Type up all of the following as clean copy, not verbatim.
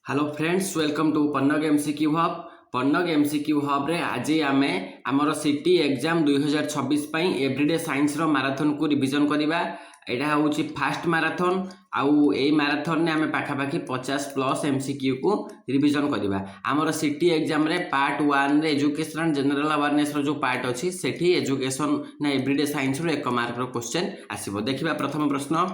Hello friends, welcome to Pannag MCQ hub. Pannag MCQ hub रे आज आमे आमर सिटी एग्जाम 2026 पई एवरीडे साइंस रो मैराथन को रिवीजन करिबा। एटा होउची फास्ट मैराथन आउ ए मैराथन ने आमे पाखापाखी 50+ एमसीक्यू को रिवीजन करिबा। आमर सिटी एग्जाम रे पार्ट 1 रे एजुकेशन एंड जनरल अवेयरनेस रो जो पार्ट अछि सेठी एजुकेशन ना एवरीडे साइंस रो 1 मार्क रो क्वेश्चन आसीबो। देखिबा प्रथम प्रश्न,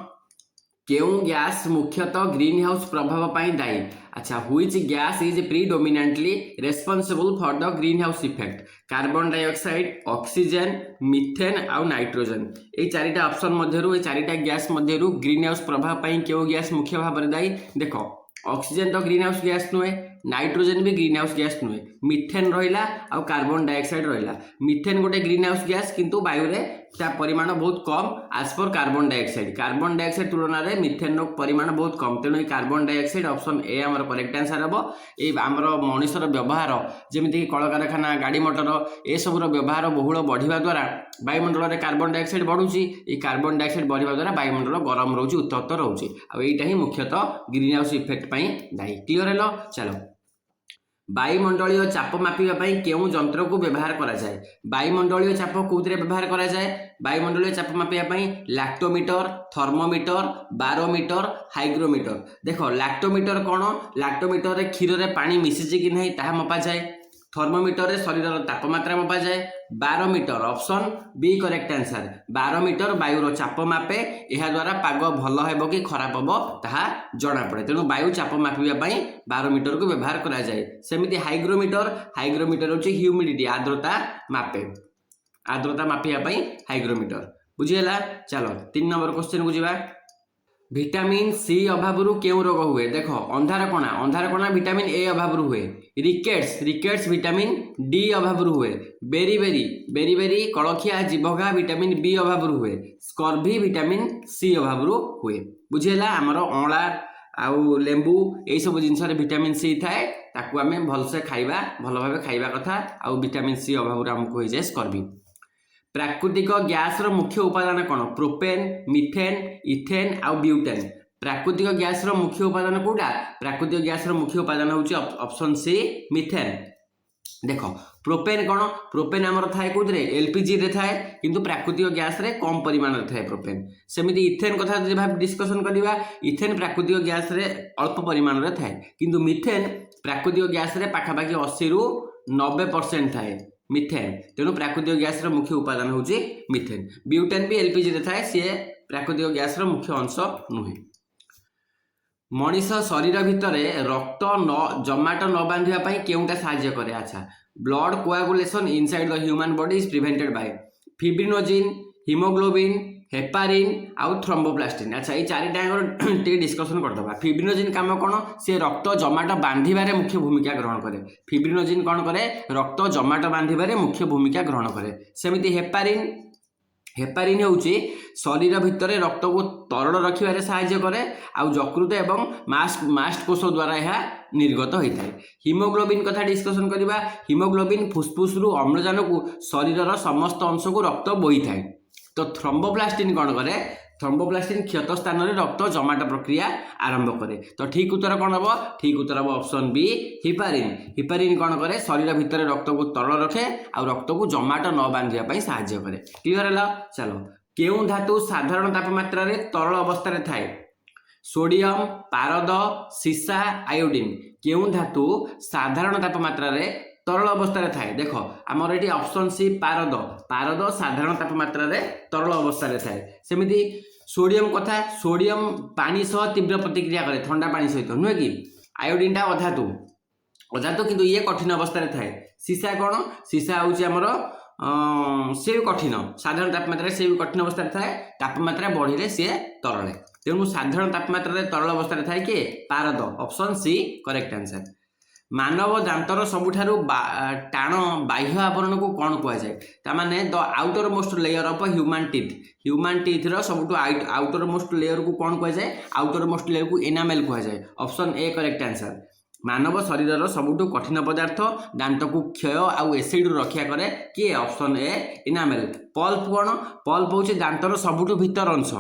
केउं गैस मुख्यतः ग्रीन हाउस प्रभाव पाई दायी? अच्छा, which gas is predominantly responsible for the green house effect? Carbon dioxide, oxygen, methane आउ नाइट्रोजन। ए चारिटा ऑप्शन मध्यरु ए चारिटा गैस मध्यरु ग्रीन हाउस प्रभाव पाई केउं गैस मुख्य भाव रे दायी? देखो, ऑक्सीजन तो ग्रीन हाउस गैस नुहे, नाइट्रोजन भी ग्रीन हाउस गैस नुहे, मिथेन रहिला आउ कार्बन डाइऑक्साइड रहिला। मिथेन गोटे ग्रीन हाउस गैस किंतु वायु रे ता परिमाण बहुत कम एज पर कार्बन डाइऑक्साइड। कार्बन डाइऑक्साइड तुलना रे मिथेन रो परिमाण बहुत कम, तेणु कार्बन डाइऑक्साइड ऑप्शन ए हमर करेक्ट आंसर हबो। ए हमर मनुष्यर व्यवहार जेमिति कलकारखाना, गाड़ी मोटर ए सबुर व्यवहार बहुल बढ़िवा द्वारा वायुमंडल रे कार्बन डाइऑक्साइड बढ़ुची। ए कार्बन डाइऑक्साइड बढ़िवा द्वारा वायुमंडल गरम रहउची, उत्तप्त रहउची। आ एटा ही मुख्यतः ग्रीन हाउस इफेक्ट पई दायी। Clear hello? चलो, वायुमंडलीय चाप मापिबा पई केउं यंत्र को व्यवहार करा जाए? वायुमंडलीय चाप कोउतरे व्यवहार करा जाए? वायुमंडलीय चाप मापिबा पई लैक्टोमीटर, थर्मोमीटर, बारोमीटर, हाइग्रोमीटर। देखो, लैक्टोमीटर कोन? लैक्टोमीटर रे क्षीर रे पानी मिसिछि कि नहीं ताहा मपा जाए। थर्मोमीटर रे शरीर तापमात्रा मपा जाए। Barometer option B correct answer. Barometer वायुर चाप मापे, यह द्वारा पाग भल हेबो कि खराब हेबो ताहा जणा पड़े। तेणु वायु चाप मापिबा पई बारोमीटर को व्यवहार करा जाए। सेमिति हाइग्रोमीटर, हाइग्रोमीटर होची ह्यूमिडिटी, आर्द्रता मापे। आर्द्रता मापिबा पई हाइग्रोमीटर। बुझियला? चलो 3 नंबर क्वेश्चन को जिबा। विटामिन सी अभाव केउं रोग हुए? देखो, अंधार कणा विटामिन ए अभाव हुए। रिकेट्स विटामिन डी अभाव हुए। बेरी कलखिया जीवघा विटामिन बी अभाव हुए। स्कर्वी विटामिन सी अभाव हुए। बुझेला? आमर अँला आउ लेंबू ए सब जिनस विटामिन सी थाए, ताकू आमे भलसे खाइबा, भल भाबे खाइबा कथा। आउ विटामिन सी अभाव हमको हो जाए स्कर्वी। प्राकृतिक गैस रो मुख्य उपादान कौन? प्रोपेन, मिथेन, इथेन आउ ब्यूटेन। प्राकृतिक गैस रो मुख्य उपादान कोटा? प्राकृतिक गैस रो मुख्य उपादान होची ऑप्शन सी मिथेन। देखो, प्रोपेन कौन? प्रोपेन आमर थाए कोदरे? एलपीजी रे थाए, किंतु प्राकृतिक गैस रे कम परिमाण रे थाए प्रोपेन। सेमिति इथेन कथा जे भाब डिस्कशन करिवा, इथेन प्राकृतिक गैस रे अल्प परिमाण रे थाए, किंतु मिथेन प्राकृतिक गैस रे पाखापाखि 80 रु 90% थाए मिथेन। तेणु प्राकृतिक गैस रो मुख्य उपादान होची मिथेन। ब्यूटेन भी एलपीजी रे थाए, सी प्राकृतिक गैस रो मुख्य अंश नुहे। मनीष शरीर भितर रक्त न जमाट न बांधिबा पई केउंटा सहाय्य करे? अच्छा, blood coagulation inside the human body is prevented by fibrinogen, haemoglobin, heparin आउ थ्रोम्बोप्लास्टिन। अच्छा, ये चारिटा टे डिस्कशन करदबा। फिब्रिनोजिन काम कौन? से रक्त जमाट बांधिबारे मुख्य भूमिका ग्रहण करे। फिब्रिनोजिन कौन करे? रक्त जमाट बांधिबारे मुख्य भूमिका ग्रहण करे। सेमिति हेपारिन होउची शरीर भितर रक्त को तरल रखिबारे सहाय्य करे, आउ यकृत एवं मास्ट कोष द्वारा यह निर्गत होता है। हीमोग्लोबिन कथा डिस्कशन करिबा। हीमोग्लोबिन फुसफुस रु अम्लजान को शरीर समस्त अंश को रक्त बोही थाए। तो थ्रोम्बोप्लास्टिन कौन करे? थ्रोम्बोप्लास्टिन क्षत स्थान में रक्त जमाट प्रक्रिया आरंभ करे। तो ठीक उत्तर कौन हम? ठीक उत्तर हम ऑप्शन बी हिपारिन। हिपारिन कौन करे? शरीर भितर रक्त को तरल रखे और रक्त को जमाट न बांधिबा सहाय्य करे। क्लियर है? चलो, केउं धातु साधारण तापमात्रा रे तरल अवस्था रे थाए? सोडियम, पारद, सीसा, आयोडीन। केउं धातु साधारण तापमात्रा रे तरल अवस्था रे थाए? देखो, आमर एटी ऑप्शन सी पारद। पारद साधारण तापमात्रा रे तरल अवस्था रे थाए। सेमिति सोडियम कथा, सोडियम पानी सह तीव्र प्रतिक्रिया करे ठंडा पानी सहित, नुहे कि? आयोडीन टा अधातु किंतु ये कठिन अवस्था रे थाए। सीसा कौन? सीसा होउची आमर से भी कठिन, साधारण तापमात्रा से भी कठिन अवस्था रे थाए, तापमात्रा बढ़िले से तरल। तेणु साधारण तापमात्रा रे तरल अवस्था रे थाए कि पारद, ऑप्शन सी करेक्ट आंसर। मानव दांतर सबुठारु टाण बाह्य आवरण को कौन कुआ जाए? तामाने the outermost layer of human teeth. Human teeth रो सबुठु आउटर मोस्ट लेयर को कौन कुआ जाए? आउटर मोस्ट लेयर को एनामेल कुआ जाए। Option A correct answer. मानव शरीर सबुठु कठिन पदार्थ दांत को क्षय आउ एसिड रक्षा करे किए? Option A enamel. पल्प कौन? पल्प होची दांतर सबुठु भीतर अंश।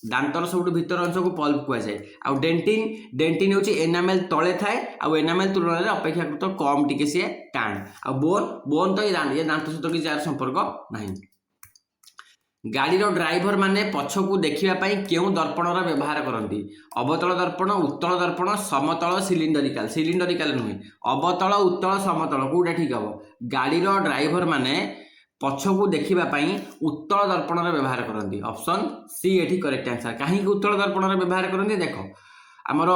दांतर सब भीतर अंश को पल्प कहुए आउ डेंटिन डेंटिन हूँ एनामेल तले थाए आउ एनामेल तुलन में अपेक्षाकृत कम टिके सी टाण आ बोन बोन तो ये दांत सहित किसी यार संपर्क ना गाड़ी ड्राइवर माने पछकू देखापी क्यों दर्पण व्यवहार करती अवतल दर्पण उत्तल दर्पण समतल सिलिंडरिकाल सिलिंडरिकाल नुहे अवतल उत्तल समतल कौटा ठीक हम गाड़ी ड्राइवर माने पछकू देखापी उत्तल दर्पण व्यवहार करती ऑप्शन सी एठी करेक्ट आंसर कहीं उत्तल दर्पण व्यवहार करती देख आमर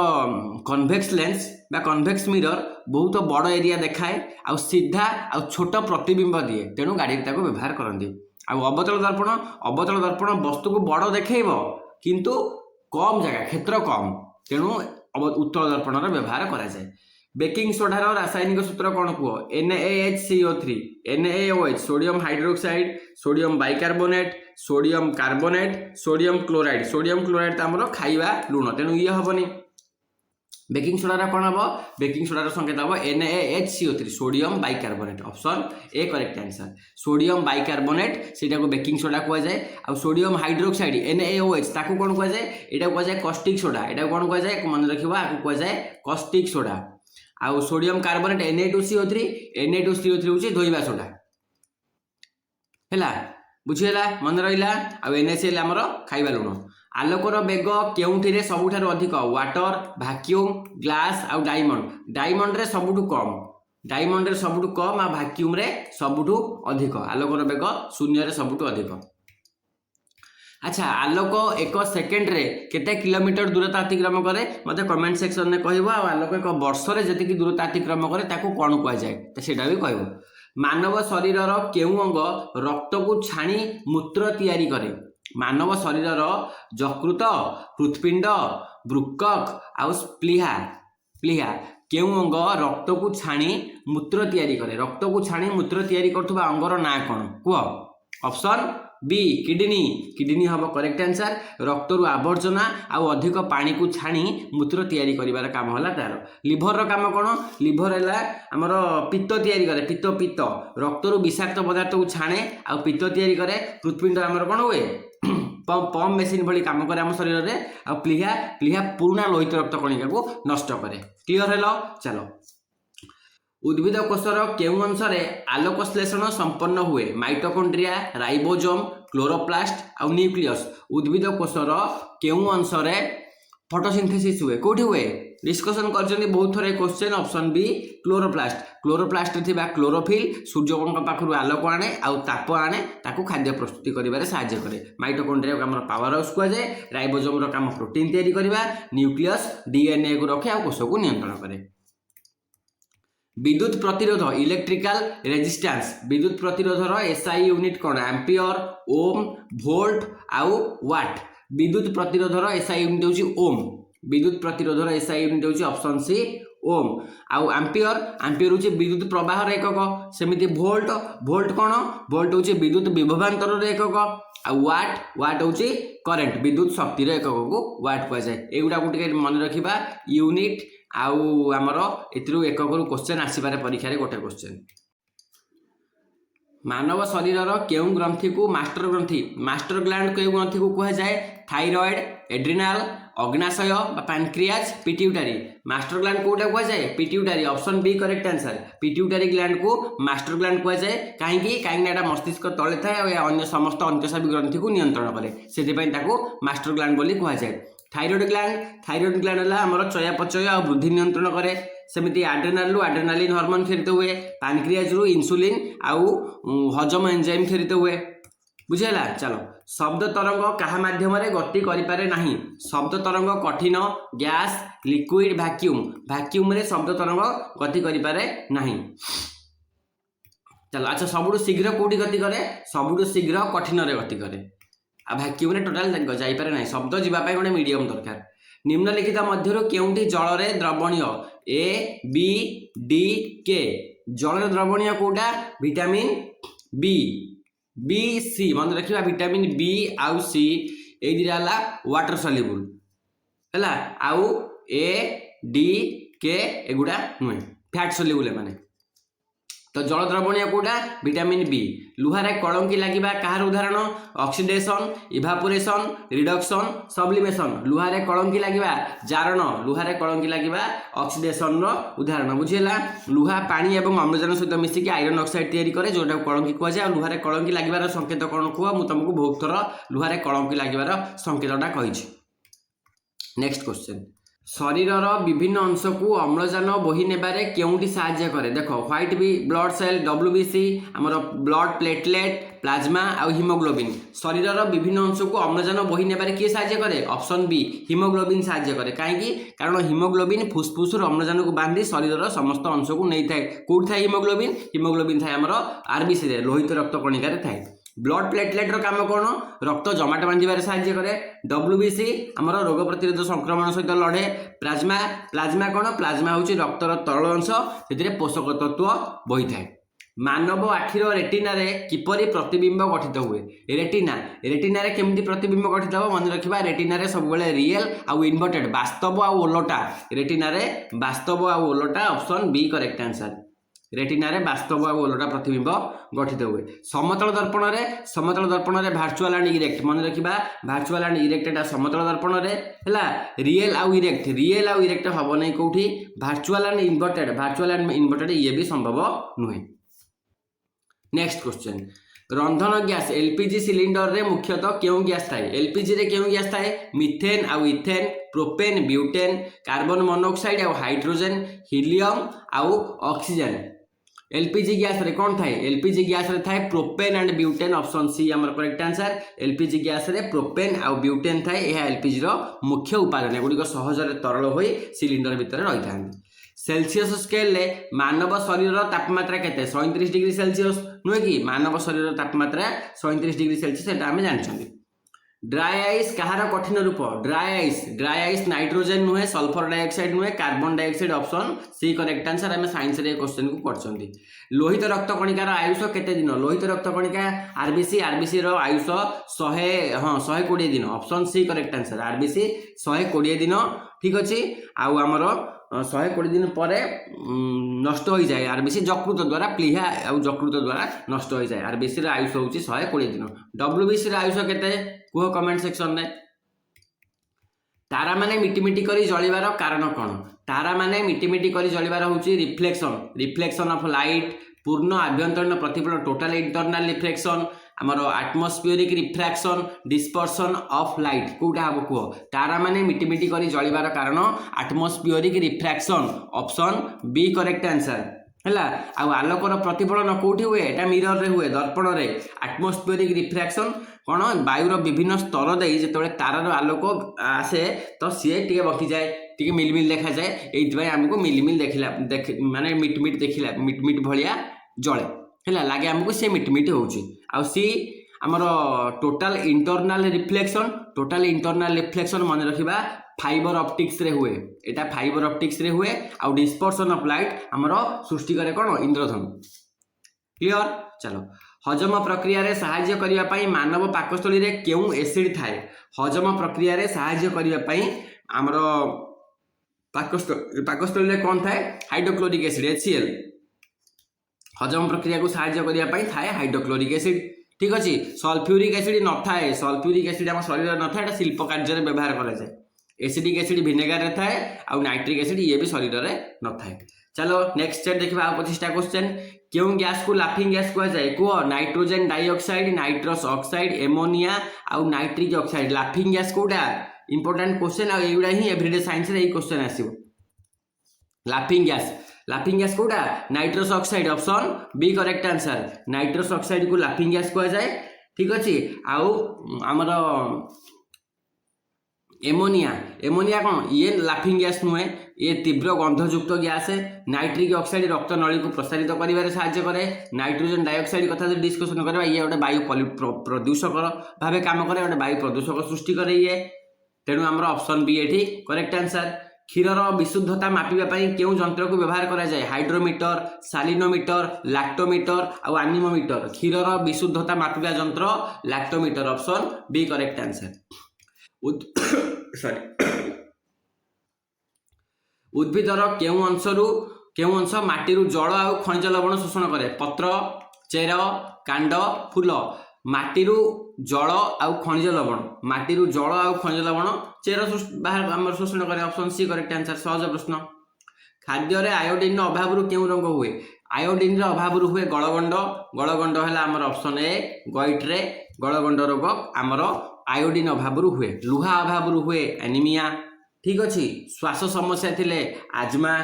कन्वेक्स लेंस बा कन्वेक्स मिरर बहुत बड़ एरिया देखाए आ सीधा आ छोट प्रतिबिंब दिए तेणु गाड़ी व्यवहार करती अवतल दर्पण वस्तु को बड़ देखब किंतु कम जगह क्षेत्र कम तेणु उत्तल दर्पण व्यवहार कराए बेकिंग सोडार रासायनिक सूत्र कौन कह NaHCO3 NaOH sodium hydroxide sodium bicarbonate sodium carbonate sodium chloride तो आमर खाइबा लुण तेणु ये हेनी बेकिंग सोडार कौन हम बेकिंग सोडार संकेत हम NaHCO3 sodium bicarbonate option A correct answer sodium bicarbonate से बेकिंग सोडा कहुए आ सोडियम हाइड्रोक्साइड NaOH ताकू कौन कहुए यहाँ कहुए कॉस्टिक सोडा यहाँ कौन कहुए मन रखा कहुए कॉस्टिक सोडा आउ सोडियम कार्बोनेट Na2CO3 हूँ धोइबा सोडा है बुझीगला मन रहा आउ NaCl आमर खाइबा लुण आलोकर बेग केउठिरे सबुठारु अधिक वाटर भाक्यूम ग्लास आउ डायमंड रे सबुठु कम आ भाक्यूम रे सबुठु अधिक आलोकर बेग शून्य रे सबुठु अधिक अच्छा आलोक 1 सेकेंड रे केते किलोमीटर दूरता अतिक्रम करे मते कमेंट सेक्शन में कहबो आ आलोक 1 वर्ष रे जति दूरता अतिक्रम करे ताकू कोन कह जाय त सेटा भी कहबो मानव शरीरर केउ अंग रक्त को छाणी मूत्र तैयारी करे मानव शरीरर यकृत हृत्पिंड वृक्कक आउ प्लीहा केउ अंग रक्त को छाणी मूत्र तैयारी करे रक्त को छाणी मूत्र तैयारी करथुबा अंगर ना कोन कुह ऑप्शन बी किडनी हम करेक्ट आंसर रक्त रु आवर्जना आउ अधिक पानी को छाणी मूत्र तैयारी करिवार काम होला तार लिभर रो काम कोन लिभर हैला हमर पित्त तैयारी करे पित्त रक्त रु विषाक्त पदार्थ को छाणे आउ पित्त तैयारी करे हृत्पिंड हमर कोन हुए पंप मेसीन भली काम करे आम शरीर में आ प्लीहा पुराना लोहित रक्त कणिका को नष्ट करे क्लियर हेलो चलो उद्भिद कोषर केउ अंश आलोक श्लेषण संपन्न हुए माइटोकॉन्ड्रिया राइबोसोम क्लोरोप्लास्ट आउ न्यूक्लियस उद्भिद कोषर केउ अंश फोटोसिंथेसिस हुए कौटी हुए डिस्कसन कर बहुत थोड़े क्वेश्चन ऑप्शन बी क्लोरोप्लास्ट थिबा क्लोरोफिल सूर्यकों पाखु आलोक आने आउ ताप आने ताकू खाद्य प्रस्तुति करिबारे सहाय्य करे माइटोकॉन्ड्रिया को हमर पावर हाउस कह जाए राइबोसोम रो काम प्रोटीन तैयारी करबा न्यूक्लियस डीएनए को रखे आ कोष को नियंत्रण करे विद्युत प्रतिरोध इलेक्ट्रिकल रेजिस्टेंस विद्युत प्रतिरोधर एसआई यूनिट कौन एम्पियर ओम वोल्ट आउ वाट विद्युत प्रतिरोधर एसआई यूनिट होची ओम विद्युत प्रतिरोधर एसआई यूनिट होची ऑप्शन सी ओम आउ एम्पियर होची विद्युत प्रवाह एकक सेमिति वोल्ट कौन वोल्ट होची विद्युत विभवांतर एकक आ वाट होची करंट विद्युत शक्ति एकक को वाट कह जाए एगुडा को टिके मन रखिबा यूनिट आउ आमर एतिरु एकक रु क्वेश्चन आसीबारे परीक्षा रे गोटे क्वेश्चन मानव शरीरर केउ ग्रंथि को मास्टर ग्लैंड केउ ग्रंथि को कह जाए थायराइड एड्रिनाल अग्नाशय पैनक्रियाज पिट्यूटरी मास्टर ग्लैंड कोटा कह जाए pituitary option B correct answer pituitary gland को मास्टर ग्लैंड कह जाए कहीं मस्तिष्क तले थाए अन्य समस्त अंत्यशा ग्रंथि को नियंत्रण करे से मास्टर ग्लैंड बोली कह जाए थायराइड ग्लैंड है आमर चयापचय आ वृद्धि नियंत्रण करे सेमिति आड्रेनाल रु आड्रेनालिन हार्मोन खेरित हुए पैनक्रियाज रु इंसुलिन आउ हजम एंजाइम खेरित हुए बुझेला चलो शब्द तरंग क्या माध्यम गति करें नहीं शब्द तरंग कठिन गैस लिक्विड वैक्यूम रे शब्द तरंग गति करें नहीं चलो अच्छा सबुठ शीघ्र कौटी गति करे सबुठ शीघ्र कठिन रे गति करे आ वैक्यूम रे टोटाल जाइपारे नहीं शब्द जीवाई गोटे मीडियम दरकार निम्नलिखित मध्य केउंटी जल द्रवणीय ए बी डी के जल द्रवणीय कोटा विटामिन बी सी मन रखा विटामिन बी आउ सी ए दिला वाटर सल्युबल है आउ ए डी के एगुड़ा नुहे फैट सल्युबल माने तो जल द्रवणीय कोटा विटामिन बी। लुहारे कलंकी लगिबा कहार उदाहरण ऑक्सीडेशन इवापोरेशन रिडक्शन सब्लिमेशन। लुहारे कलंकी लगिबा जारण लुहारे कलंकी लगिबा ऑक्सीडेशन रो उदाहरण बुझिला। लुहा पानी एवं अम्लजान सहित मिसिक आयरन ऑक्साइड तैयारी करे जोटा कलंकी कुआ जाय। लुहारे कलंकी लगिबार संकेत कोन कुआ मु तुमको बहुत थर लुहारे कलंकी लगिबार संकेतटा कहिछि। नेक्स्ट क्वेश्चन शरीरर विभिन्न अंश को अम्लजान बोही नेबारे केउंटी साहाय्य करे। देखो white B blood cell WBC आमर ब्लड प्लेटलेट प्लाज्मा आउ हिमोग्लोबिन। शरीरर विभिन्न अंश को अम्लजान बोही नेबारे किए साहाय्य करे। ऑप्शन बी हिमोग्लोबिन साहाय्य करे। काहेकि कारण हिमोग्लोबिन फुसफुस अम्लजान को बांधी शरीरर समस्त अंश को नहीं थाए। कोउठ थाए हिमोग्लोबिन हिमोग्लोबिन थाए आमर आरबीसी रे लोहित रक्त कणिका रे थाए। ब्लड प्लेटलेट काम कौन रक्त जमाट बांधे साहाय्य करे। डब्ल्यूबीसी आमर रोग प्रतिरोध संक्रमण सहित लड़े। प्लाज्मा प्लाज्मा कौन प्लाज्मा हूँ रक्तर तरल अंश से पोषक तत्व बही थाए। मानव आखिर रेटिना रे किपरि प्रतिबिंब गठित हुए। रेटिना रेटिना रे केमती प्रतिबिंब गठित हो मन रखा। रेटिना रे सब रियल आउ इनवर्टेड वास्तव आउ ओलटा। रेटिना रे वास्तव आउ ओलटा option B correct answer. Retina रे वास्तव आ ओलटा प्रतिबिंब गठित हुए। समतल दर्पण रे भार्चुअल एंड इरेक्ट मन रखा। भार्चुअल एंड इरेक्ट एटा समतल दर्पण रे हैला। रियल आउ इरेक्ट हबो नै कोठी। भार्चुअल एंड इनवर्टेड ये भी संभव नुहे। नेक्स्ट क्वेश्चन रंधन गैस एलपीजी सिलिंडर रे मुख्यतः क्यों गैस थाए। एलपीजी रे क्यों गैस थाए। मिथेन आउ ethane propane butane carbon monoxide आउ हाइड्रोजन हीलियम आउ ऑक्सीजन। एलपीजी गैस रे कौन थाए। एलपीजी गैस रे थाए propane and butane option C आमर करेक्ट आंसर। एलपीजी गैस रे प्रोपेन आउ ब्यूटेन थाए। यह एलपीजी रो मुख्य उपादान एगुड़िक सहज तरल होई सिलिंडर भितर रही थांती। सेल्सियस स्केल ले मानव शरीर तापमात्रा केते 37 डिग्री सेल्सियस नुहे कि। मानव शरीर तापमात्रा 37 डिग्री सेल्सियस एटा आमे जानछंती। ड्राई आइस कहार कठिन रूप। ड्राई आइस नाइट्रोजन नुहे सल्फर डाइऑक्साइड नुहे carbon dioxide option C correct answer. आम साइंस रे क्वेश्चन को करछंती। लोहित रक्त कणिकार आयुष केते दिन। लोहित रक्त कणिका आरबीसी रो आयुष 120 दिन option C correct answer. RBC 120 दिन ठीक अच्छी। आउ आमर 120 दिन पर नष्ट हो जाए। आरबीसी यकृत द्वारा प्लीहा आउ यकृत द्वारा नष्ट हो जाए। आरबीसी आयुष हूँ 120 दिन। डब्ल्यूबीसी आयुष केते कुह कमेंट सेक्शन में। तारा माने मिटिमिटी करी जलिबार कारण कौन। तारा माने मिटिमिटी करी जलिबार हूँ रिफ्लेक्शन ऑफ लाइट पूर्ण आभ्यंतरीण प्रतिफलन टोटल इंटरनल रिफ्लेक्शन आमर atmospheric refraction dispersion of light कोटा हम कह। तारा माने मिटिमिटी करी जलिबार कारण atmospheric refraction option B correct answer हैला। आलोकर प्रतिफलन कौटी हुए एटा मिरर रे हुए दर्पण रे। आटमोस्फियरिक रिफ्रैक्शन कौन वायुर विभिन्न स्तर दे जो तारार आलोक आसे तो सी टे बकी जाए टी मिलमिल देखा जाए। ये आमको मिलमिल देखला माने मिटमिट देखला मिटमिट भलिया जले है लगे आमको सी मिटमिट होची। आ सी आमर टोटाल इंटरनल रिफ्लेक्शन मन रखा फाइबर ऑप्टिक्स रे हुए। एटा फाइबर ऑप्टिक्स रे हुए। आउ डिस्पर्सन ऑफ लाइट आमर सृष्टि करे कौन इंद्रधनु। क्लियर चलो हजम प्रक्रिया रे सहाय्य करिया पई मानव पाकस्थली रे केउ एसिड थाए। हजम प्रक्रिया रे सहाय्य करिया पई आमर पाकस्थली रे कौन थाए हाइड्रोक्लोरिक एसिड HCl। हजम प्रक्रिया को सहाय्य करिया पई थाए हाइड्रोक्लोरिक एसिड ठीक अच्छे। सल्फ्यूरिक एसिड न थाए। सल्फ्यूरिक एसिड आम शरीर न थाए शिल्प कार्य व्यवहार करा जाए। एसिडिक एसिड भिनेगार रे थाए आउ नाइट्रिक एसिड ये भी शरीर रे न थाए। चलो नेक्स्ट स्टेप देखा 25टा क्वेश्चन। क्यों गैस को लाफिंग गैस कह जाए कह। Nitrogen dioxide nitrous oxide ammonia आउ नाइट्रिक ऑक्साइड। लाफिंग गैस कोटा इंपोर्टेंट क्वेश्चन आउड़ा ही एवरीडे साइंस रे क्वेश्चन आसीबो। लाफिंग गैस कोटा nitrous oxide option B correct answer. Nitrous oxide को लाफिंग गैस कह जाए ठीक अच्छे। आउ आमर एमोनिया कौन ये लाफिंग गैस नुहे। ये तीव्र गंधयुक्त गैस है। नाइट्रिक ऑक्साइड रक्त नली को प्रसारित करिवारे सहाय्य करे। नाइट्रोजन डाइऑक्साइड कथा डिस्कसन करबा ये गोटे वायु प्रदूषक भाव काम करे गोटे वायु प्रदूषक सृष्टि करे ये। तेणु आमर ऑप्शन बी एठी करेक्ट आंसर। क्षीरर विशुद्धता मापिबा केउं यंत्र को व्यवहार करा जाए हाइड्रोमीटर सालिनोमीटर लैक्टोमीटर आउ एनीमोमीटर। क्षीरर विशुद्धता मापिबा यंत्र lactometer option B correct answer. उद्भिदर केउं अंशरू କେଉଁ ଅଂଶ ମାଟିରୁ ଜଳ ଆଉ ଖଣିଜ ଲବଣ ଶୋଷଣ କରେ? ପତ୍ର, ଚେର, କାଣ୍ଡ, ଫୁଲ। ମାଟିରୁ ଜଳ ଆଉ ଖଣିଜ ଲବଣ, ମାଟିରୁ ଜଳ ଆଉ ଖଣିଜ ଲବଣ ଚେର ବାହାର ଆମର ଶୋଷଣ କରେ। Option C correct answer. ସହଜ ପ୍ରଶ୍ନ। ଖାଦ୍ୟରେ ଆୟୋଡିନର ଅଭାବରୁ କେଉଁ ରୋଗ ହୁଏ? ଆୟୋଡିନର ଅଭାବରୁ ହୁଏ ଗଳଗଣ୍ଡ। ଗଳଗଣ୍ଡ ହେଲା ଆମର ଅପସନ୍ ଏ ଗଇଟ୍ରେ। ଗଳଗଣ୍ଡ ରୋଗ ଆମର ଆୟୋଡିନ ଅଭାବରୁ ହୁଏ। ଲୁହା ଅଭାବରୁ ହୁଏ ଆନିମିଆ। ଠିକ ଅଛି। ଶ୍ୱାସ ସମସ୍ୟା ଥିଲେ ଆଜମା।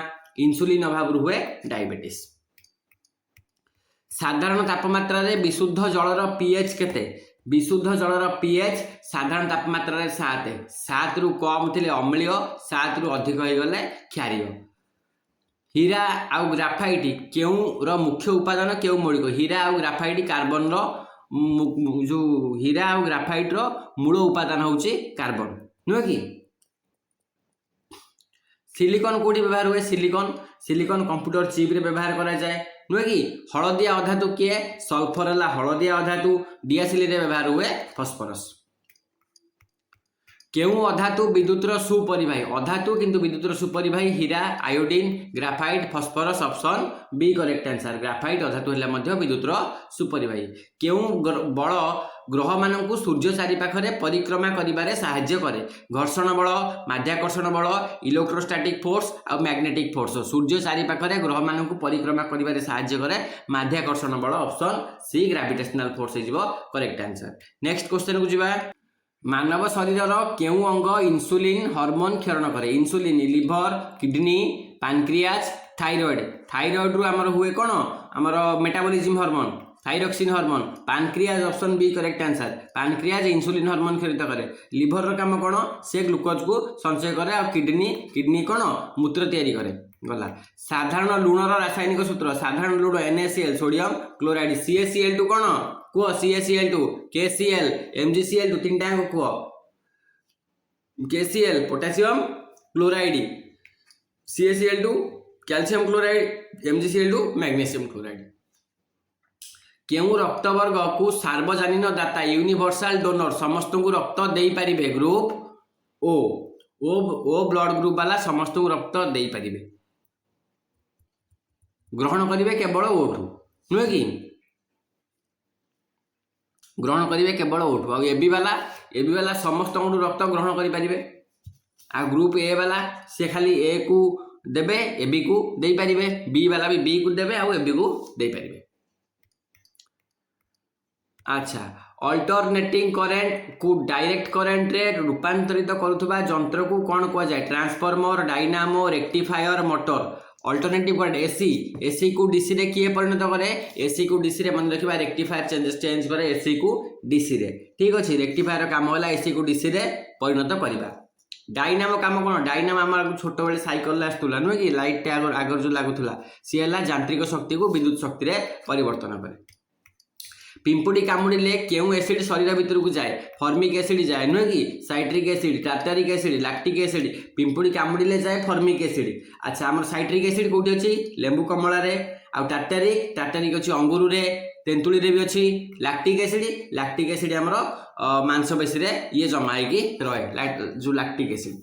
ଇନ୍ସୁଲିନ ଅଭାବରୁ ହୁଏ ଡାଇବେଟିସ୍। ସାଧାରଣ ତାପମାତ୍ରାରେ ବିଶୁଦ୍ଧ ଜଳର pH କେତେ? ବିଶୁଦ୍ଧ ଜଳର pH ସାଧାରଣ ତାପମାତ୍ରାରେ 7। 7ରୁ କମ ଥିଲେ ଅମ୍ଳୀୟ, 7ରୁ ଅଧିକ ହେଇଗଲେ କ୍ଷାରୀୟ। ହୀରା ଆଉ ଗ୍ରାଫାଇଟ କେଉଁର ମୁଖ୍ୟ ଉପାଦାନ, କେଉଁ ମୌଳିକ? ହୀରା ଆଉ ଗ୍ରାଫାଇଟ କାର୍ବନର ଯୋଉ ହୀରା ଆଉ ଗ୍ରାଫାଇଟର ମୂଳ ଉପାଦାନ ହେଉଛି କାର୍ବନ, ନୁହେଁ କି? ସିଲିକନ କୋଉଠି ବ୍ୟବହାର ହୁଏ? ସିଲିକନ କମ୍ପ୍ୟୁଟର ଚିପ୍ରେ ବ୍ୟବହାର କରାଯାଏ, ନୁହେଁ କି? ହଳଦିଆ ଅଧାତୁ କିଏ? ସଲଫର ହେଲା ହଳଦିଆ ଅଧାତୁ। ଡିଆସିଲିରେ ବ୍ୟବହାର ହୁଏ ଫସ୍ଫରସ। କେଉଁ ଅଧାତୁ ବିଦ୍ୟୁତର ସୁପରିବାହୀ? ଅଧାତୁ କିନ୍ତୁ ବିଦ୍ୟୁତର ସୁପରିବାହୀ ହୀରା, iodine, graphite, phosphorus. Option B correct answer. Graphite ଅଧାତୁ ହେଲେ ମଧ୍ୟ ବିଦ୍ୟୁତର ସୁପରିବାହୀ। କେଉଁ ବଳ ଗ୍ରହମାନଙ୍କୁ ସୂର୍ଯ୍ୟ ଚାରିପାଖରେ ପରିକ୍ରମା କରିବାରେ ସାହାଯ୍ୟ କରେ? ଘର୍ଷଣ ବଳ, ମାଧ୍ୟାକର୍ଷଣ ବଳ, ଇଲେକ୍ଟ୍ରୋଷ୍ଟାଟିକ ଫୋର୍ସ ଆଉ ମ୍ୟାଗ୍ନେଟିକ ଫୋର୍ସ। ସୂର୍ଯ୍ୟ ଚାରିପାଖରେ ଗ୍ରହମାନଙ୍କୁ ପରିକ୍ରମା କରିବାରେ ସାହାଯ୍ୟ କରେ ମାଧ୍ୟାକର୍ଷଣ ବଳ। ଅପସନ୍ ସି ଗ୍ରାଭିଟେସନାଲ ଫୋର୍ସ ହେଇଯିବ କରେକ୍ଟ ଆନ୍ସର। ନେକ୍ସଟ କ୍ୱେଶ୍ଚନକୁ ଯିବା। ମାନବ ଶରୀରର କେଉଁ ଅଙ୍ଗ ଇନ୍ସୁଲିନ ହରମୋନ କ୍ଷରଣ କରେ? Insulin liver, kidney, pancreas, thyroid. ଥାଇରଏଡରୁ ଆମର ହୁଏ କ'ଣ? ଆମର metabolism hormone, thyroxine hormone. Pancreas option B correct answer. Pancreas insulin hormone କ୍ଷରିତ କରେ। ଲିଭରର କାମ କ'ଣ? ସେ ଗ୍ଲୁକୋଜକୁ ସଞ୍ଚୟ କରେ। ଆଉ କିଡନୀ କ'ଣ? ମୂତ୍ର ତିଆରି କରେ। ଗଲା। ସାଧାରଣ ଲୁଣର ରାସାୟନିକ ସୂତ୍ର। ସାଧାରଣ ଲୁଣ NaCl ସୋଡିୟମ କ୍ଲୋରାଇଡ। CaCl2 କ'ଣ? କୁହ। CaCl2, KCl, MgCl2 ତିନିଟା ଯାକ କୁହ। KCl potassium chloride, CaCl2 calcium chloride, MgCl2 magnesium chloride. କେଉଁ ରକ୍ତବର୍ଗକୁ ସାର୍ବଜନୀନ ଦାତା ୟୁନିଭର୍ସାଲ ଡୋନର ସମସ୍ତଙ୍କୁ ରକ୍ତ ଦେଇପାରିବେ? ଗ୍ରୁପ ଓ ବ୍ଲଡ ଗ୍ରୁପ ବାଲା ସମସ୍ତଙ୍କୁ ରକ୍ତ ଦେଇପାରିବେ। ଗ୍ରହଣ କରିବେ କେବଳ ଓଠୁ, ନୁହେଁ କି? ଗ୍ରହଣ କରିବେ କେବଳ ଓଠୁ। ଆଉ এবি ବାଲା ସମସ୍ତଙ୍କଠୁ ରକ୍ତ ଗ୍ରହଣ କରିପାରିବେ। ଆଉ ଗ୍ରୁପ ଏ ବାଲା ସେ ଖାଲି ଏ କୁ ଦେବେ, এবি କୁ ଦେଇପାରିବେ। ବି ବାଲା ବି ବି କୁ ଦେବେ ଆଉ এবି କୁ ଦେଇପାରିବେ। ଆଚ୍ଛା, ଅଲ୍ଟରନେଟିଂ କରେଣ୍ଟ କୁ ଡାଇରେକ୍ଟ କରେଣ୍ଟରେ ରୂପାନ୍ତରିତ କରୁଥିବା ଯନ୍ତ୍ରକୁ କ'ଣ କୁହାଯାଏ? Transformer, dynamo, rectifier, motor. Alternative current AC କୁ ডিসি ରେ କିଏ ପରିଣତ କରେ? ଏସି କୁ ডিসি ରେ ମନେ ରଖିବା ରେକ୍ଟିଫାୟର ଚେଞ୍ଜ କରେ ଏସି କୁ ডিসি ରେ। ଠିକ ଅଛି। ରେକ୍ଟିଫାୟର କାମ ହେଲା ଏସି କୁ ডিসি ରେ ପରିଣତ କରିବା। ଡାଇନାମୋ କାମ କ'ଣ? ଡାଇନାମୋ ଆମର ଛୋଟବେଳେ ସାଇକେଲରେ ଆସୁଥିଲା, ନୁହେଁ କି? ଲାଇଟଟା ଆଗରୁ ଯୋଉ ଲାଗୁଥିଲା ସିଏ ହେଲା ଯାନ୍ତ୍ରିକ ଶକ୍ତିକୁ ବିଦ୍ୟୁତ ଶକ୍ତିରେ ପରିବର୍ତ୍ତନ କରେ। ପିମ୍ପୁଡ଼ି କାମୁଡ଼ିଲେ କେଉଁ ଏସିଡ ଶରୀର ଭିତରକୁ ଯାଏ? ଫର୍ମିକ ଏସିଡ ଯାଏ, ନୁହେଁ କି? Citric acid, tartaric acid, lactic acid. ପିମ୍ପୁଡ଼ି କାମୁଡ଼ିଲେ ଯାଏ ଫର୍ମିକ ଏସିଡ। ଆଚ୍ଛା, ଆମର ସାଇଟ୍ରିକ ଏସିଡ କୋଉଠି ଅଛି? ଲେମ୍ବୁ କମଳାରେ। ଆଉ ଟାର୍ଟାରିକ ଅଛି ଅଙ୍ଗୁରରେ, ତେନ୍ତୁଳିରେ ବି ଅଛି। ଲାକ୍ଟିକ ଏସିଡ ଆମର ମାଂସପେଶୀରେ ଇଏ ଜମା ହେଇକି ରହେ, ଯୋଉ ଲାକ୍ଟିକ ଏସିଡ।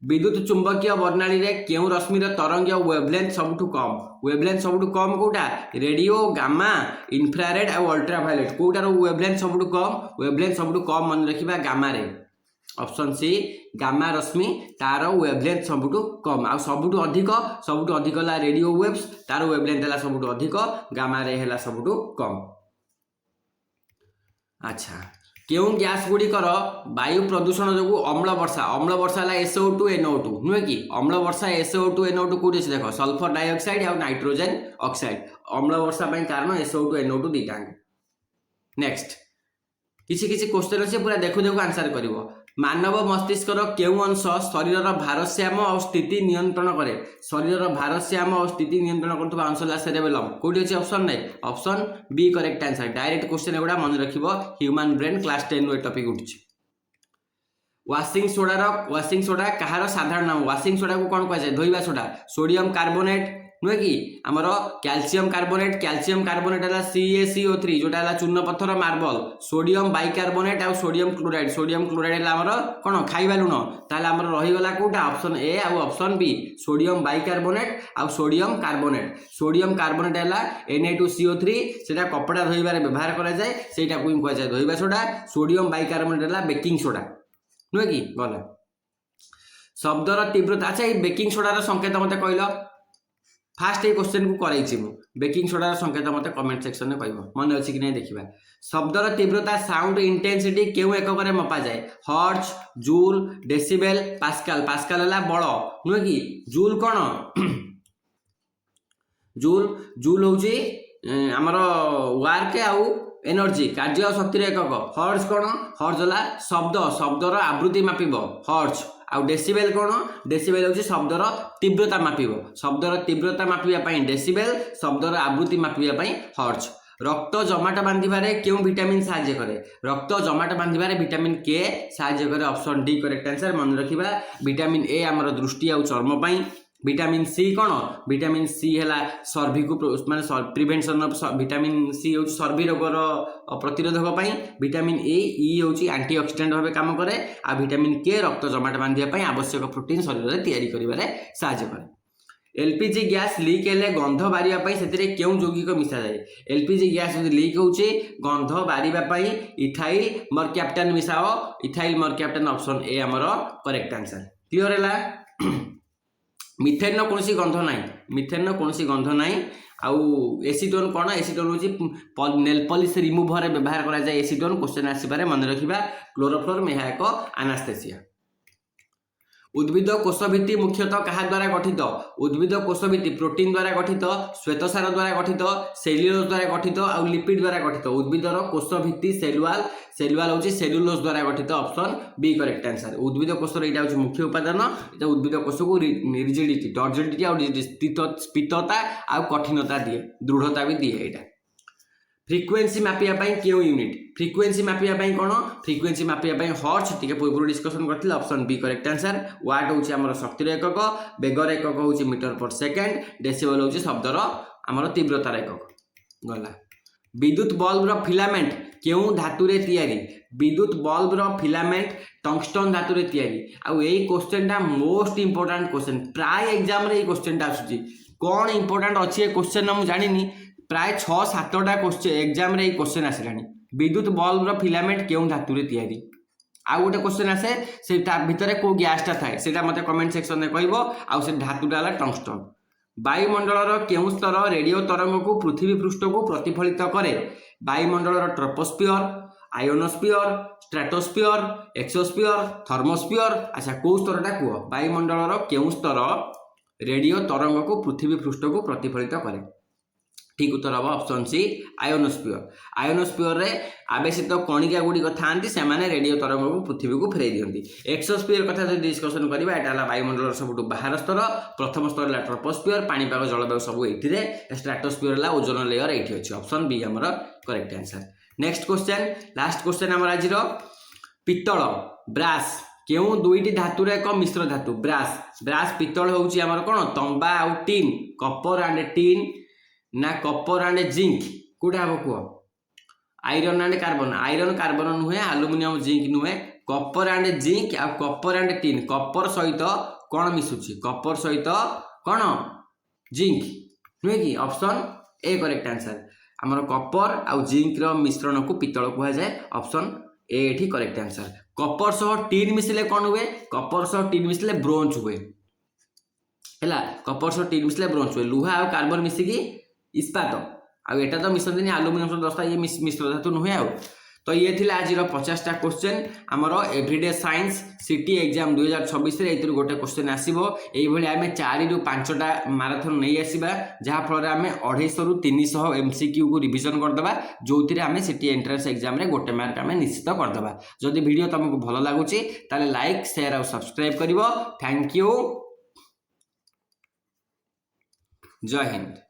ବିଦ୍ୟୁତ ଚୁମ୍ବକୀୟ ବର୍ଣ୍ଣାଳୀରେ କେଉଁ ରଶ୍ମିର ତରଙ୍ଗୀୟ ୱେଭଲେନ୍ଥ ସବୁଠୁ କମ? ୱେଭଲେନ୍ଥ ସବୁଠୁ କମ କୋଉଟା? ରେଡିଓ, ଗାମା, ଇନଫ୍ରାରେଡ ଆଉ ଅଲ୍ଟ୍ରାଭାୟୋଲେଟ। କୋଉଟାର ୱେଭଲେନ୍ଥ ସବୁଠୁ କମ? ୱେଭଲେନ୍ଥ ସବୁଠୁ କମ ମନେ ରଖିବା ଗାମାରେ। ଅପସନ୍ ସି ଗାମା ରଶ୍ମି ତାର ୱେଭଲେନ୍ଥ ସବୁଠୁ କମ। ଆଉ ସବୁଠୁ ଅଧିକ ହେଲା ରେଡିଓ ୱେଭ୍ସ, ତାର ୱେଭଲେନ୍ଥ ହେଲା ସବୁଠୁ ଅଧିକ, ଗାମାରେ ହେଲା ସବୁଠୁ କମ। ଆଚ୍ଛା, କେଉଁ ଗ୍ୟାସ ଗୁଡ଼ିକର ବାୟୁ ପ୍ରଦୂଷଣ ଯୋଗୁଁ ଅମ୍ଳ ବର୍ଷା ହେଲା SO2 NO2, ନୁହେଁ କି? ଅମ୍ଳ ବର୍ଷା SO2 NO2 କୋଉଠି ଅଛି? ଦେଖ, ସଲଫର ଡାଇଅକ୍ସାଇଡ ଆଉ ନାଇଟ୍ରୋଜେନ ଅକ୍ସାଇଡ। ଅମ୍ଳ ବର୍ଷା ପାଇଁ କାରଣ SO2 NO2 ଦିଟା। ନେକ୍ସଟ କିଛି କ୍ୱେଶ୍ଚନ ଅଛି, ପୁରା ଦେଖୁ ଆନ୍ସର କରିବ। ମାନବ ମସ୍ତିଷ୍କର କେଉଁ ଅଂଶ ଶରୀରର ଭାରସାମ୍ୟ ଆଉ ସ୍ଥିତି ନିୟନ୍ତ୍ରଣ କରେ? ଶରୀରର ଭାରସାମ୍ୟ ଆଉ ସ୍ଥିତି ନିୟନ୍ତ୍ରଣ କରୁଥିବା ଅଂଶ ହେଲା ସେରେବେଲମ୍। କୋଉଠି ଅଛି? ଅପସନ୍ ନାହିଁ। Option B correct answer. Direct question ଏଗୁଡ଼ା ମନେ ରଖିବ। ହ୍ୟୁମାନ ବ୍ରେନ୍ କ୍ଲାସ 10 ରୁ ଏ ଟପିକ ଉଠିଛି। ୱାସିଂ ସୋଡା କାହାର ସାଧାରଣ ନାମ? ୱାସିଂ ସୋଡାକୁ କ'ଣ କୁହାଯାଏ? ଧୋଇବା ସୋଡା। ସୋଡିୟମ କାର୍ବୋନେଟ, नुहे कि आमर कैल्शियम कार्बोनेट है CaCO3 जोटा है चूर्ण पत्थर मार्बल सोडियम बाइकार्बोनेट आ सोडियम क्लोराइड है आमर कौन खाइबा लुण ताहले आमर रहीगला कोटा ऑप्शन ए आ ऑप्शन बी सोडियम बाइकार्बोनेट आ सोडियम कार्बोनेट है Na2CO3 सेटा कपड़ा धोइबारे व्यवहार करा जाए सेटा को कह जाए धोइबा सोडा सोडियम बाइकार्बोनेट है बेकिंग सोडा नुहे कि गला शब्दर तीव्रता अच्छा ये बेकिंग सोडार संकेत मत कहल फास्ट ये क्वेश्चन को कराई बेकिंग सोडार संकेत मत कमेंट सेक्शन में कह मन अच्छी कि नहीं देखा शब्दर तीव्रता साउंड इंटेंसिटी क्यों एकक मपा जाए हर्ट्ज जूल डेसिबेल पास्कल है बड़ नुहे कि जूल कौन जूल हूँ आमर वार्क आउ एनर्जी कार्य शक्ति एकक हर्ट्ज कौन हर्ट्ज है शब्दर आवृत्ति मापिब हर्ट्ज आउ डेसिबेल कौन डेसिबेल हूँ शब्दर तीव्रता मापिब शब्दर तीव्रता मापिबा डेसिबेल शब्दर आवृत्ति मापिबा हर्ट्ज रक्त जमाट बांधिबारे क्यों विटामिन साहाय्य करे रक्त जमाट बांधिबारे विटामिन के साहाय्य करे ऑप्शन डी करेक्ट आंसर मन रखिबा विटामिन ए आमर दृष्टि आउ चर्म पाई विटामिन सी कौन विटामिन सी है सर्भी को माने प्रिवेंशन ऑफ विटामिन सी हूँ सर्भी रोगर प्रतिरोधक पाई विटामिन ई हूँ एंटीऑक्सीडेंट भाव काम करे आ विटामिन के रक्त जमाट बांधिबा आवश्यक प्रोटीन शरीर में तैयारी करिबारे साहाय्य करे एलपीजी गैस लीक हेले गंध बारिबा से क्यों यौगिक मिसा जाए एलपीजी गैस जो लीक होचे गंध बारिबा इथाइल मरक्याप्टन मिसाओ इथाइल मरक्याप्टन ऑप्शन ए आमर करेक्ट आंसर क्लियर है मिथेन कौन गंध ना आउ एसीटोन कौन एसीटोन हूँ नेल पॉलिश रिमूवर व्यवहार करा जाए एसीटोन क्वेश्चन आसपारे मन रखा क्लोरोफ्लोर यह एक एनास्थेसिया उद्भिद कोषभित्ति मुख्यतः क्या द्वारा गठित उद्भिद कोषभित्ति प्रोटीन द्वारा गठित श्वेतसार द्वारा गठित सेल्युलोज द्वारा गठित और लिपिड द्वारा गठित उद्भिदर कोषभित्ति सेलुआल हूँ सेलुलोज द्वारा गठित ऑप्शन बी करेक्ट आंसर उद्भिद कोषर यहाँ हूँ मुख्य उपादान ये उद्भिद कोष को रिजिडिटी टर्जिडिटी और स्फीतता आ कठिनता दिए दृढ़ता भी दिए यहाँ फ्रिक्वेन्सी मापिया क्यों यूनिट फ्रिक्वेन्सी मापिया कौन फ्रिक्वेन्सी मापिया हर्ट्ज टी पूर्व डिस्कसन करते ऑप्शन बी करेक्ट आंसर वाट हूँ आम शक्तिर एकक बेगर एकक हूँ मीटर पर सेकेंड डेसिबल हूँ शब्दर आमर तीव्रतार एकक गला विद्युत बल्बर फिलामेंट क्यों धातु रे तैयारी विद्युत बल्बर फिलामेंट टंगस्टन धातु रे तैयारी आउ यही क्वेश्चन टा मोस्ट इंपोर्टेंट क्वेश्चन प्राय एग्जाम रे क्वेश्चन टा आसुची कौन इंपोर्टेंट अच्छी ये क्वेश्चन मुझे जानी प्राय 6-7टा क्वेश्चन एग्जाम रे क्वेश्चन आसिलानी विद्युत बल्बर फिलामेंट क्यों धातु रे तैयारी आउ गोटे क्वेश्चन आसे से भितर को गैसटा थाए से मत कमेंट सेक्शन में कहब आउ से धातुटा है टंगस्टन वायुमंडलर केउं स्तर रेडियो तरंग को पृथ्वी पृष्ठ को प्रतिफलित करे वायुमंडलर troposphere ionosphere stratosphere exosphere thermosphere अच्छा कौ स्तरटा कह वायुमंडलर केउं स्तर रेडियो तरंग को पृथ्वी पृष्ठ को प्रतिफलित करे ठीक उत्तर हम ऑप्शन सी आयोनोस्फियर रे आवेशित कणिका गुड़िक था से रेडियो तरंग को पृथ्वी को फेरई दिखती एक्सोस्फियर कथा जो डिस्कसन करवा यहाँ वायुमंडल सबुठ बाहर स्तर प्रथम स्तर है ट्रोपोस्फियर पानीपाग जलवायु सब ये स्ट्राटोस्फियर है ओजोन लेयर ये अच्छी ऑप्शन बी आमर correct answer next question last question आम आज पित्तल ब्रास क्यों दुईटी धातुर एक मिश्र धातु ब्रास पित्तल हूँ आमर कौन तंबा आउ टीन कपर एंड टीन ना कपर एंड जिंक कौटा हम कह आयरन एंड कार्बन नुहे आलुमिनियम जिंक नुहे Kapoor and zinc uh Kapoor and teen Kapoor सहित कौन मिसुची कपर सहित कौन जिंक नुहे कि ऑप्शन ए करेक्ट आंसर आमर कपर आउ जिंक मिश्रण को पित्तल कह जाए ऑप्शन ए एठी करेक्ट आंसर कपर सह टीन मिसले कौन हुए कपर सह टीन मिसले ब्रोंज हुए है कपर सह टीन मिसले ब्रोंज हुए लुहा और कार्बन मिसिकी इस्पात आउ एटा तो मिसंती आलुमिनियम दस्ता ये मिश्र धातु नुहे आउ तो ये थी आज 50टा क्वेश्चन आमर एवरीडे साइंस सिटी एग्जाम 2026 ये गोटे क्वेश्चन आसो ये आम 4 ରୁ 5टा माराथन नहीं आसवा जहाँफल आम 250 ରୁ 300 MCQ को रिविजन करदे जो आम सिटी एंट्रेंस एग्जाम रे गोटे मार्क आम निश्चित करदे जदि वीडियो तुमको भल लगुच लाइक शेयर और सब्सक्राइब कर थैंक यू जय हिंद।